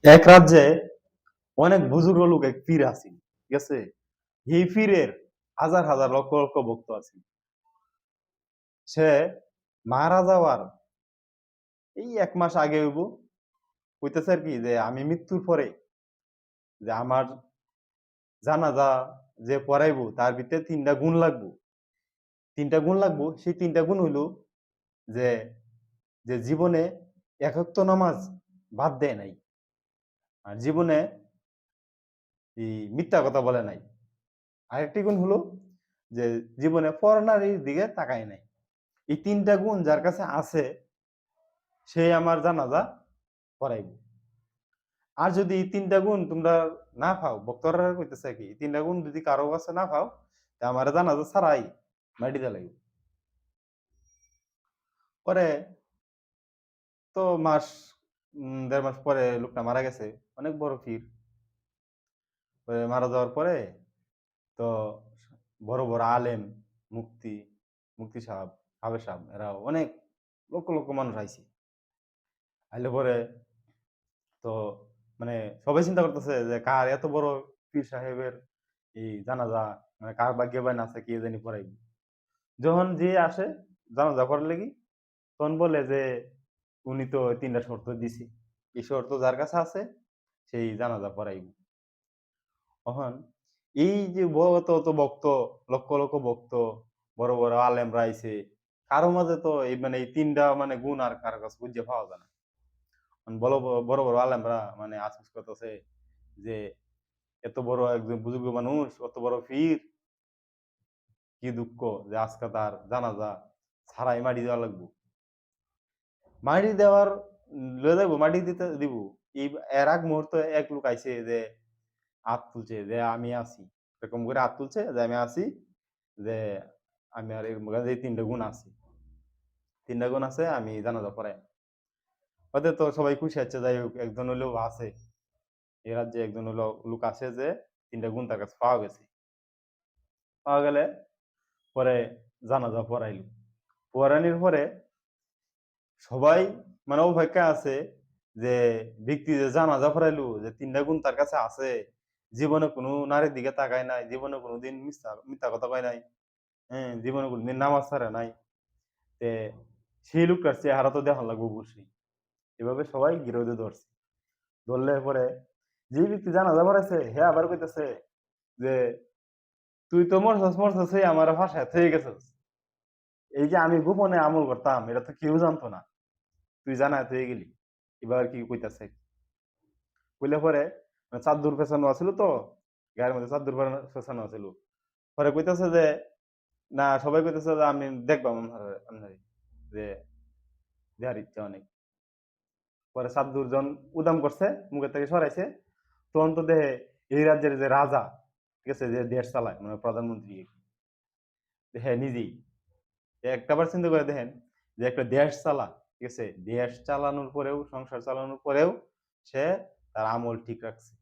এক রাজ্যে অনেক বুজুর্গ লোক এক পীর আছেন, ঠিক আছে? এই পীরের হাজার হাজার লক্ষ লক্ষ ভক্ত আছে। সে মারা যাওয়ার এই 1 মাস আগে হইব কইতেছে আর কি যে আমি মৃত্যুর পরে যে আমার জানাজা যে পড়াইবো তার ভিতরে 3টা গুণ লাগবো। 3টা গুণ লাগবো, সেই 3টা গুণ হইল যে যে জীবনে এক ওয়াক্ত নামাজ বাদ দেয় নাই, আর জীবনে মিথ্যা কথা বলে নাই। আরেকটি গুণ হলো যে জীবনে পরনারীর দিকে তাকায় নাই। এই 3টা গুণ যার কাছে আছে সে আমার জানাজা পড়াইব। আর যদি এই 3টা গুণ তোমরা না পাও, বক্তারা কইতেছে কি, এই 3টা গুণ যদি কারো কাছে না পাও তা আমার জানাজা ছাড়াই মাটি দিয়া লাগবে। পরে তো মাস 1.5 মাস পরে লোকটা মারা গেছে। অনেক বড় পীর। পরে মারা যাওয়ার পরে তো বড় বড় আলেম, মুফতি, মুফতি সাহেব, হাবেজ সাহেব এরা অনেক লক্ষ লক্ষ মানুষ আইছে। আইলে পরে তো মানে সবাই চিন্তা করতেছে যে কার এত বড় পীর সাহেবের এই জানাজা, মানে কার ভাগ্যে বান আছে কে জানি পড়াইব। যখন যে আসে জানাজা পড়ার লাগি, তখন বলে যে উনি তো 3টা শর্ত দিছি, এই শর্ত যার কাছে আছে সেই জানাজা পড়াইব। তখন এই যে অত অত ভক্ত, লক্ষ লক্ষ ভক্ত, বড় বড় আলেমরা আইছে, কারো মাঝে তো এই মানে এই 3টা মানে গুণ আর কারো কাছে খুঁজে পাওয়া যায় না। বড় বড় বড় আলেমরা মানে আফসোস করতেছে যে এত বড় একজন বুজুর্গ মানুষ, অত বড় পীর, কি দুঃখ যে আজকে তার জানাজা ছাড়াই মাটি দেওয়া লাগবো। মাটি দেওয়ার লয়ে যাবো, মাটি দিতে দিব, এই এর আগ মুহূর্তে এক লোক আইছে যে হাত তুলছে যে আমি আছি, এরকম করে হাত তুলছে যে আমি আছি, যে আমি আর এরকম করে যে 3টা গুণ আছে, 3টা গুণ আছে, আমি জানাজা পড়াই। ওদের তো সবাই খুশি হচ্ছে, যাই হোক একজন হলেও আছে, এই রাজ্যে একজন হলো লোক আছে যে 3টা গুণ তার কাছে পাওয়া গেছে। পাওয়া গেলে পরে জানাজা পড়াইলো। পড়ানির পরে সবাই মানে অপেক্ষা আছে যে ব্যক্তি যে জানাজা পড়াইলো, যে 3টা গুণ তার কাছে আছে, জীবনে কোনো নারীর দিকে তাকায় নাই, জীবনে কোনোদিন মিথ্যা কথা কয় নাই, হ্যাঁ, জীবনে কোনোদিন নামাজ ছাড়ে নাই, তে সেই লোকটার চেহারা তো দেখা লাগবে অবশ্যই। এভাবে সবাই গিরোদে ধরছে। ধরলে পরে যে ব্যক্তি জানাজা পড়াইছে হে আবার কইতেছে যে তুই তো মরছস এই আমার ভাষায় থেকে গেছস। এই যে আমি গোপনে আমল করতাম এটা তো কেউ জানতো না, তুই জানায় হয়ে গেলি। এবার কি কইতাছে, কইলে পরে চাদ্দুর পেছানো আছিল তো, গায়ের মধ্যে চাদ্দুর পেছানো আছিল। পরে কইতাছে যে না, সবাই কইতাছে যে আমি দেখবাম আপনারে, যে দেহার ইচ্ছা অনেক। পরে চাদ্দুর জন উদাম করছে, মুখের থেকে সরাইছে, তখন তো দেহে এই রাজ্যের যে রাজা, ঠিক আছে, যে দেশ চালায় মানে প্রধানমন্ত্রী, হ্যাঁ নিজেই। একটাবার চিন্তা করে দেখেন যে একটা দেশ চালা, ঠিক আছে, দেশ চালানোর পরেও, সংসার চালানোর পরেও সে তার আমল ঠিক রাখছে।